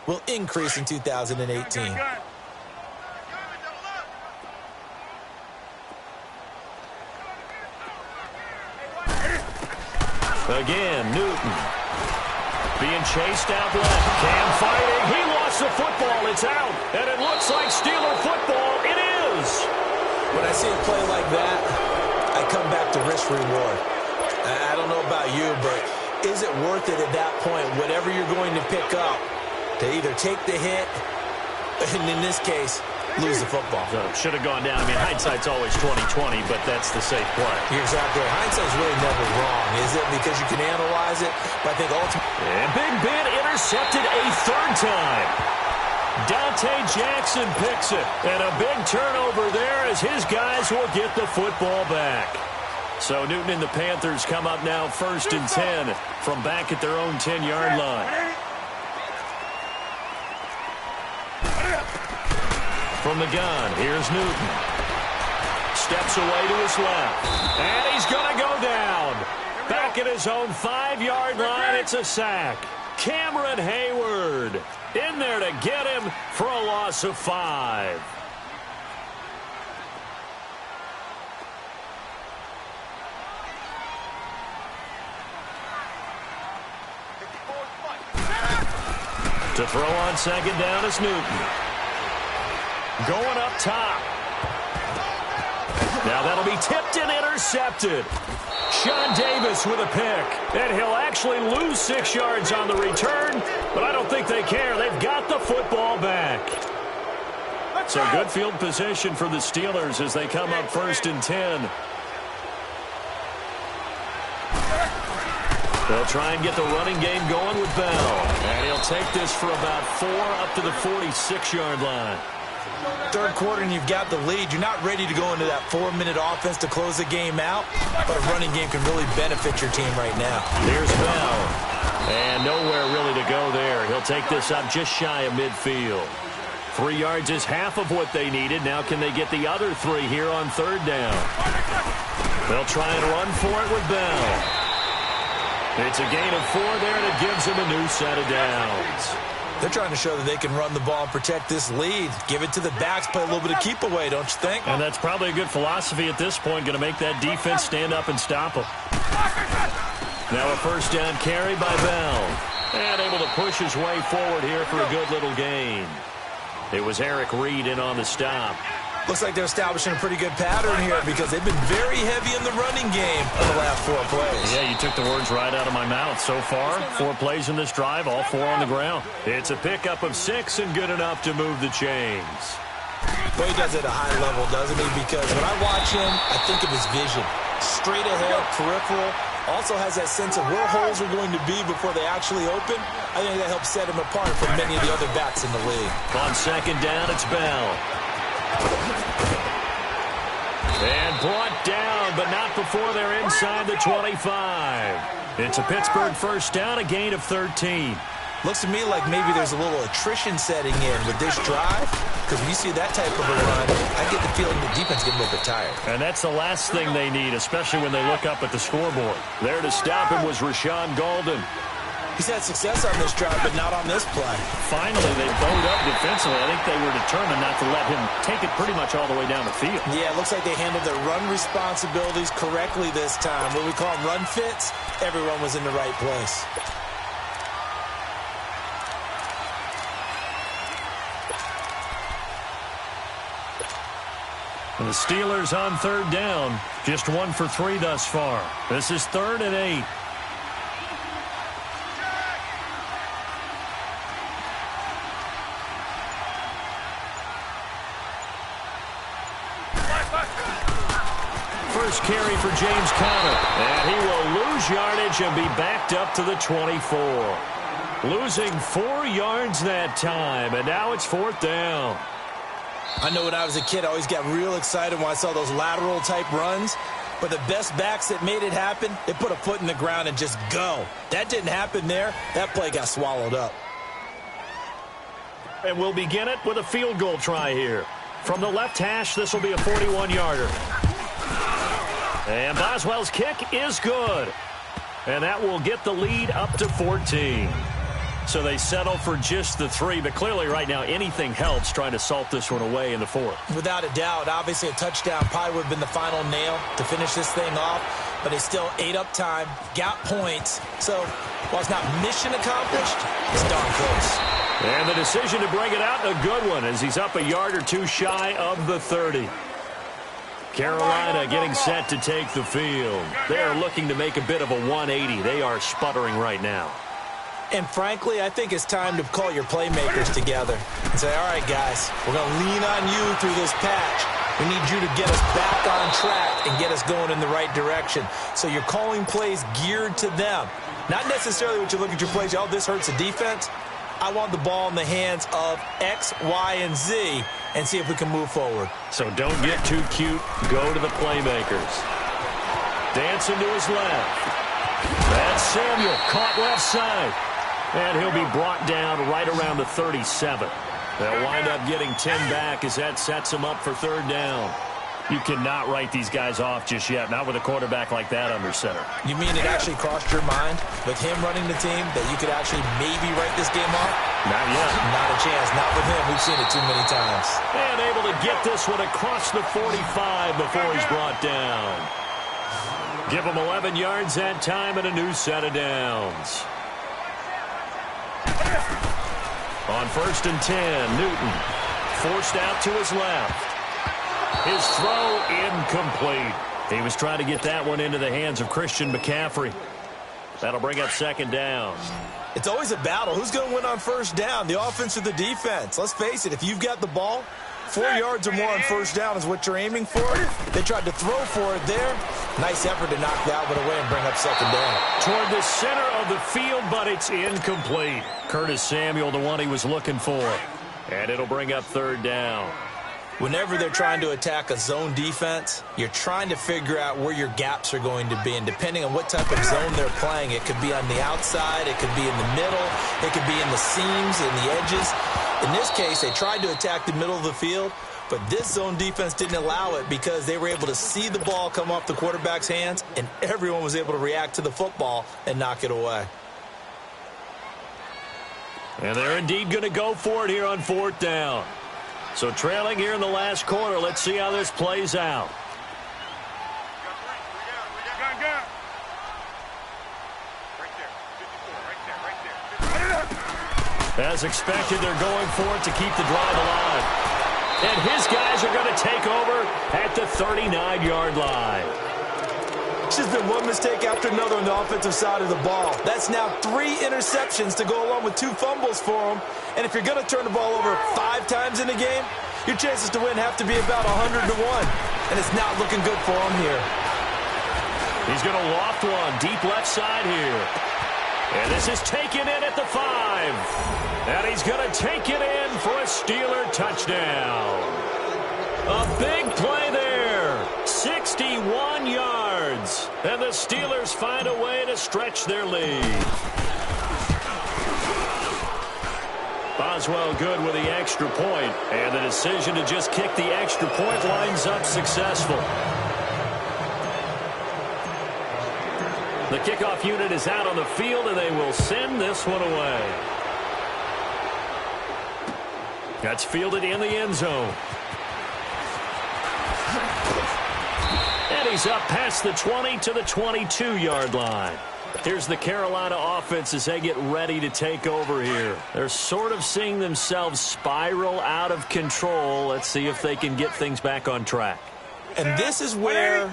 will increase in 2018. Again, Newton. Being chased out left. Cam fighting. He lost the football. It's out. And it looks like Steeler football. It is. When I see a play like that, I come back to risk reward. I don't know about you, but is it worth it at that point, whatever you're going to pick up, to either take the hit, and in this case, lose the football? So should have gone down. I mean, hindsight's always 20/20, but that's the safe play. You're exactly right. Hindsight's really never wrong, is it? Because you can analyze it, but I think ultimately... And Big Ben intercepted a third time. Dante Jackson picks it. And a big turnover there as his guys will get the football back. So Newton and the Panthers come up now 1st and 10 from back at their own 10-yard line. From the gun, here's Newton. Steps away to his left. And he's going to go down. Back at his own 5-yard line, it's a sack. Cameron Hayward in there to get him for a loss of 5. To throw on 2nd down is Newton. Going up top. Now that'll be tipped and intercepted. Sean Davis with a pick. And he'll actually lose 6 yards on the return, but I don't think they care. They've got the football back. So good field position for the Steelers as they come up 1st and 10. They'll try and get the running game going with Bell. And he'll take this for about 4 up to the 46-yard line. Third quarter and you've got the lead. You're not ready to go into that 4-minute offense to close the game out, but a running game can really benefit your team right now. Here's Bell. And nowhere really to go there. He'll take this up just shy of midfield. 3 yards is half of what they needed. Now can they get the other 3 here on 3rd down? They'll try and run for it with Bell. It's a gain of 4 there, and it gives them a new set of downs. They're trying to show that they can run the ball and protect this lead. Give it to the backs, play a little bit of keep away, don't you think? And that's probably a good philosophy at this point, going to make that defense stand up and stop them. Now a 1st down carry by Bell. And able to push his way forward here for a good little gain. It was Eric Reed in on the stop. Looks like they're establishing a pretty good pattern here because they've been very heavy in the running game in the last 4 plays. Yeah, you took the words right out of my mouth. So far, 4 plays in this drive, all 4 on the ground. It's a pickup of 6 and good enough to move the chains. Well, he does it at a high level, doesn't he? Because when I watch him, I think of his vision. Straight ahead, peripheral. Also has that sense of where holes are going to be before they actually open. I think that helps set him apart from many of the other backs in the league. On 2nd down, it's Bell. And brought down, but not before they're inside the 25. It's a Pittsburgh 1st down, a gain of 13. Looks to me like maybe there's a little attrition setting in with this drive. Because when you see that type of a run, I get the feeling the defense getting a little bit tired. And that's the last thing they need, especially when they look up at the scoreboard. There to stop him was Rashawn Golden. He's had success on this drive, but not on this play. Finally, they bowed up defensively. I think they were determined not to let him take it pretty much all the way down the field. Yeah, it looks like they handled their run responsibilities correctly this time. What we call them run fits, everyone was in the right place. And the Steelers on 3rd down, just 1 for 3 thus far. This is 3rd and 8. First carry for James Conner. And he will lose yardage and be backed up to the 24. Losing 4 yards that time, and now it's 4th down. I know when I was a kid, I always got real excited when I saw those lateral-type runs. But the best backs that made it happen, they put a foot in the ground and just go. That didn't happen there. That play got swallowed up. And we'll begin it with a field goal try here. From the left hash, this will be a 41-yarder. And Boswell's kick is good. And that will get the lead up to 14. So they settle for just the 3, but clearly right now anything helps trying to salt this one away in the 4th. Without a doubt, obviously a touchdown probably would have been the final nail to finish this thing off, but they still ate up time, got points. So while it's not mission accomplished, it's darn close. And the decision to bring it out, a good one, as he's up a yard or 2 shy of the 30. Carolina getting set to take the field. They are looking to make a bit of a 180. They are sputtering right now. And frankly, I think it's time to call your playmakers together and say, all right, guys, we're going to lean on you through this patch. We need you to get us back on track and get us going in the right direction. So you're calling plays geared to them. Not necessarily what you look at your plays, oh, this hurts the defense. I want the ball in the hands of X, Y, and Z and see if we can move forward. So don't get too cute. Go to the playmakers. Dancing to his left. That's Samuel, caught left side. And he'll be brought down right around the 37. They'll wind up getting 10 back as that sets them up for 3rd down. You cannot write these guys off just yet, not with a quarterback like that under center. You mean it actually crossed your mind with him running the team that you could actually maybe write this game off? Not yet. Not a chance. Not with him. We've seen it too many times. And able to get this one across the 45 before he's brought down. Give him 11 yards that time and a new set of downs. On 1st and 10, Newton forced out to his left. His throw incomplete. He was trying to get that one into the hands of Christian McCaffrey. That'll bring up 2nd down. It's always a battle. Who's going to win on 1st down, the offense or the defense? Let's face it, if you've got the ball, 4 yards or more on 1st down is what you're aiming for. They tried to throw for it there. Nice effort to knock that one away and bring up 2nd down. Toward the center of the field, but it's incomplete. Curtis Samuel, the one he was looking for. And it'll bring up 3rd down. Whenever they're trying to attack a zone defense, you're trying to figure out where your gaps are going to be. And depending on what type of zone they're playing, it could be on the outside, it could be in the middle, it could be in the seams, in the edges. In this case, they tried to attack the middle of the field, but this zone defense didn't allow it because they were able to see the ball come off the quarterback's hands, and everyone was able to react to the football and knock it away. And they're indeed going to go for it here on 4th down. So trailing here in the last quarter, let's see how this plays out. As expected, they're going for it to keep the drive alive. And his guys are going to take over at the 39-yard line. It's just been one mistake after another on the offensive side of the ball. That's now 3 interceptions to go along with 2 fumbles for them. And if you're going to turn the ball over 5 times in a game, your chances to win have to be about 100 to 1. And it's not looking good for him here. He's going to loft one deep left side here. And this is taken in at the 5. And he's going to take it in for a Steeler touchdown. A big play there. 61 yards. And the Steelers find a way to stretch their lead. Boswell good with the extra point. And the decision to just kick the extra point lines up successful. The kickoff unit is out on the field, and they will send this one away. That's fielded in the end zone. And he's up past the 20 to the 22-yard line. Here's the Carolina offense as they get ready to take over here. They're sort of seeing themselves spiral out of control. Let's see if they can get things back on track. And this is where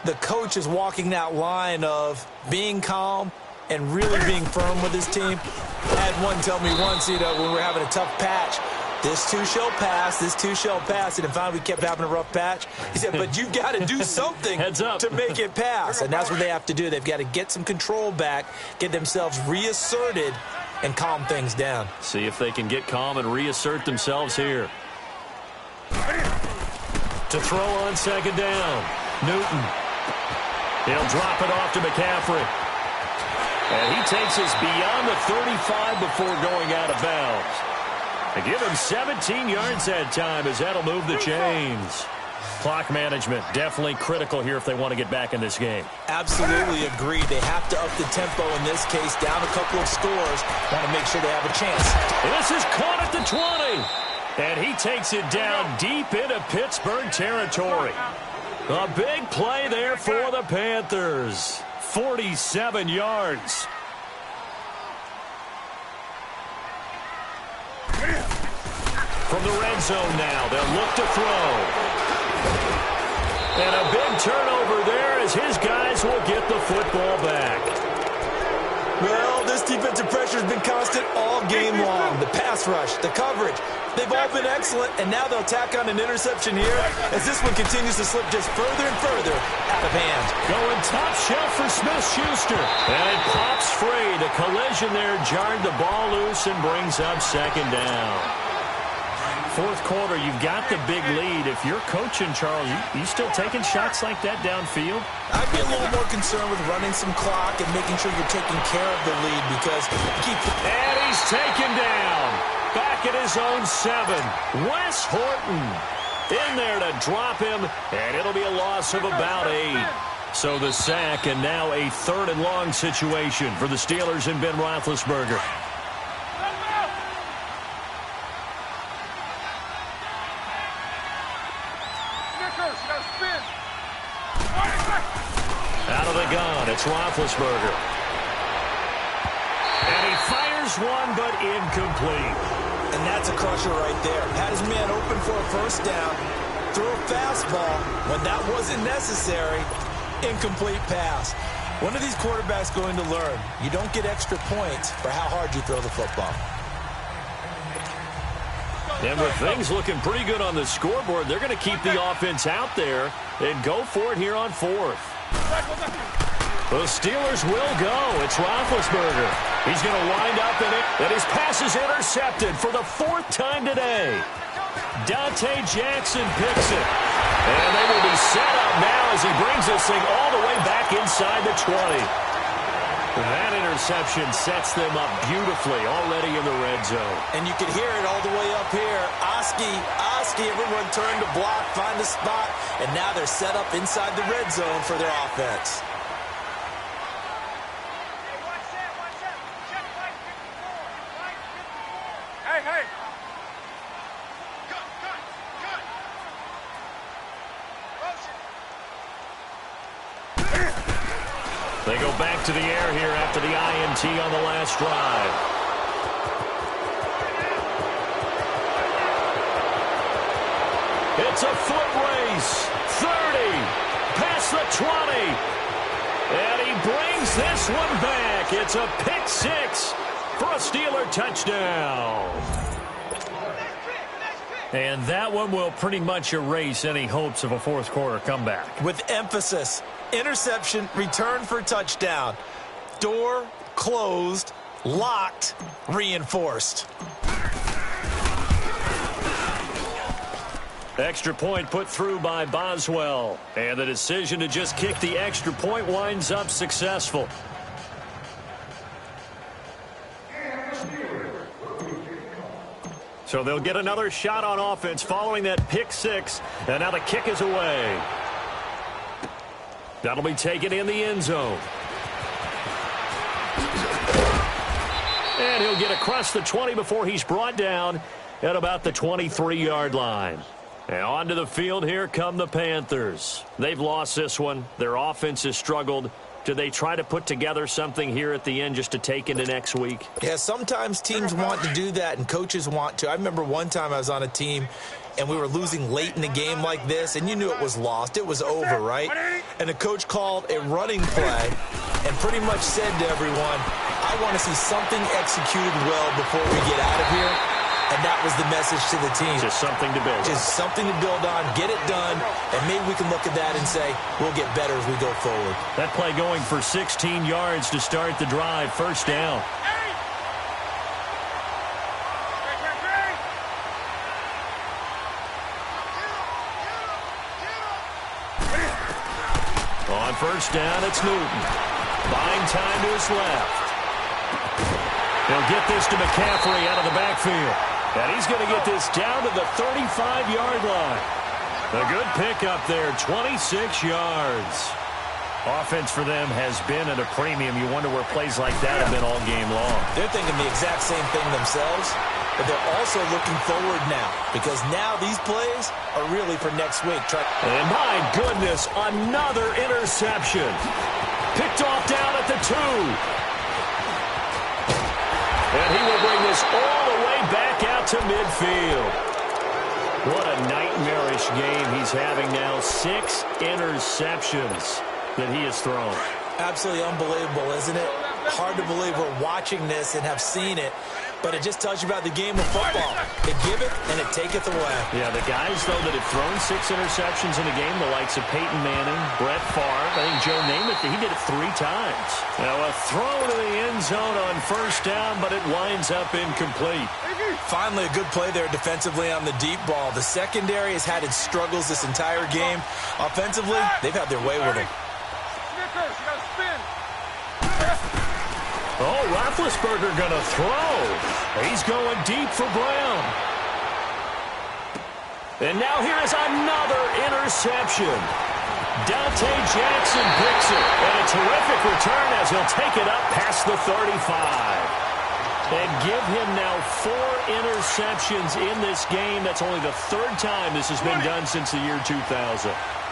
the coach is walking that line of being calm and really being firm with his team. I had one tell me once, when we were having a tough patch, this too shall pass, this too shall pass. And finally we kept having a rough patch. He said, but you've got to do something to make it pass. And that's what they have to do. They've got to get some control back, get themselves reasserted, and calm things down. See if they can get calm and reassert themselves here. To throw on 2nd down, Newton. He'll drop it off to McCaffrey. And he takes us beyond the 35 before going out of bounds. They give him 17 yards that time as that'll move the chains. Clock management, definitely critical here if they want to get back in this game. Absolutely agreed. They have to up the tempo in this case, down a couple of scores. Want to make sure they have a chance. This is caught at the 20. And he takes it down deep into Pittsburgh territory. A big play there for the Panthers. 47 yards. From the red zone now, they'll look to throw. And a big turnover there as his guys will get the football back. Well, this defensive pressure has been constant all game long. The pass rush, the coverage, they've all been excellent, and now they'll tack on an interception here as this one continues to slip just further and further out of hand. Going top shelf for Smith-Schuster. And it pops free. The collision there jarred the ball loose and brings up second down. Fourth quarter, you've got the big lead. If you're coaching, Charles, you still taking shots like that downfield? I'd be a little more concerned with running some clock and making sure you're taking care of the lead because And he's taken down. Back at his own 7. Wes Horton in there to drop him, and it'll be a loss of about 8. So the sack, and now a 3rd and long situation for the Steelers and Ben Roethlisberger. Out of the gun, it's Roethlisberger. And he fires one, but incomplete. And that's a crusher right there. Had his man open for a first down, threw a fastball. When that wasn't necessary, incomplete pass. When are these quarterbacks going to learn? You don't get extra points for how hard you throw the football. And with things looking pretty good on the scoreboard, they're going to keep the offense out there and go for it here on 4th. The Steelers will go. It's Roethlisberger. He's going to wind up in it, and his pass is intercepted for the 4th time today. Dante Jackson picks it. And they will be set up now as he brings this thing all the way back inside the 20. That interception sets them up beautifully already in the red zone. And you can hear it all the way up here. Oski, everyone turned to block, find a spot, and now they're set up inside the red zone for their offense. Hey. They go back to the air here after the INT on the last drive. It's a foot race. 30. Past the 20. And he brings this one back. It's a pick 6 for a Steeler touchdown. And that one will pretty much erase any hopes of a fourth quarter comeback. With emphasis. Interception, return for touchdown. Door closed, locked, reinforced. Extra point put through by Boswell. And the decision to just kick the extra point winds up successful. So they'll get another shot on offense following that pick 6. And now the kick is away. That'll be taken in the end zone. And he'll get across the 20 before he's brought down at about the 23-yard line. And onto the field, here come the Panthers. They've lost this one. Their offense has struggled. Do they try to put together something here at the end just to take into next week? Yeah, sometimes teams want to do that and coaches want to. I remember one time I was on a team and we were losing late in the game like this, and you knew it was lost. It was over, right? And the coach called a running play and pretty much said to everyone, I want to see something executed well before we get out of here. And that was the message to the team. Just something to build on. Just something to build on, get it done, and maybe we can look at that and say, we'll get better as we go forward. That play going for 16 yards to start the drive, first down. On first down, it's Newton. Buying time to his left. He'll get this to McCaffrey out of the backfield. And he's going to get this down to the 35-yard line. A good pickup there, 26 yards. Offense for them has been at a premium. You wonder where plays like that have been all game long. They're thinking the exact same thing themselves, but they're also looking forward now because now these plays are really for next week. And my goodness, another interception. Picked off down at the 2. And he will bring this all the way back out to midfield. What a nightmarish game he's having now. 6 interceptions that he has thrown. Absolutely unbelievable, isn't it? Hard to believe we're watching this and have seen it, but it just tells you about the game of football. It giveth and it taketh away. Yeah, the guys, though, that have thrown 6 interceptions in a game, the likes of Peyton Manning, Brett Favre, I think Joe Namath, he did it 3 times. Now a throw to the end zone on first down, but it winds up incomplete. Finally, a good play there defensively on the deep ball. The secondary has had its struggles this entire game. Offensively, they've had their way with it. Oh, Roethlisberger going to throw. He's going deep for Brown. And now here is another interception. Dante Jackson picks it. And a terrific return as he'll take it up past the 35. And give him now 4 interceptions in this game. That's only the 3rd time this has been done since the year 2000.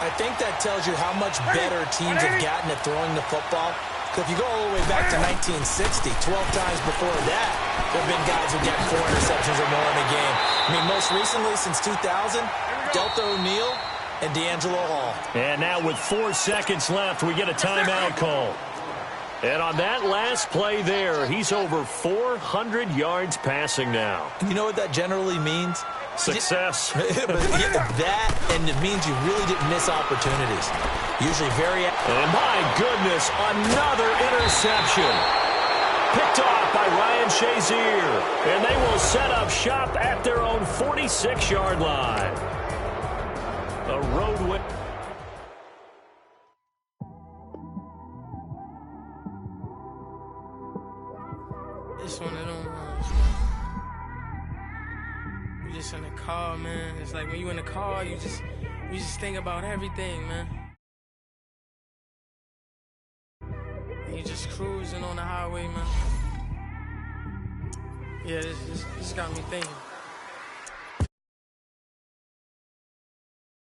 I think that tells you how much better teams have gotten at throwing the football. Because if you go all the way back to 1960, 12 times before that, there have been guys who got 4 interceptions or more in a game. I mean, most recently since 2000, Delta O'Neal and D'Angelo Hall. And now with 4 seconds left, we get a timeout call. And on that last play there, he's over 400 yards passing now. You know what that generally means? Success. That, and it means you really didn't miss opportunities. Usually very... And my goodness, another interception. Picked off by Ryan Shazier. And they will set up shop at their own 46-yard line. A road win. It's one of them ones, man. You just in the car, man. It's like when you in the car, you just think about everything, man. And you just cruising on the highway, man. Yeah, this got me thinking.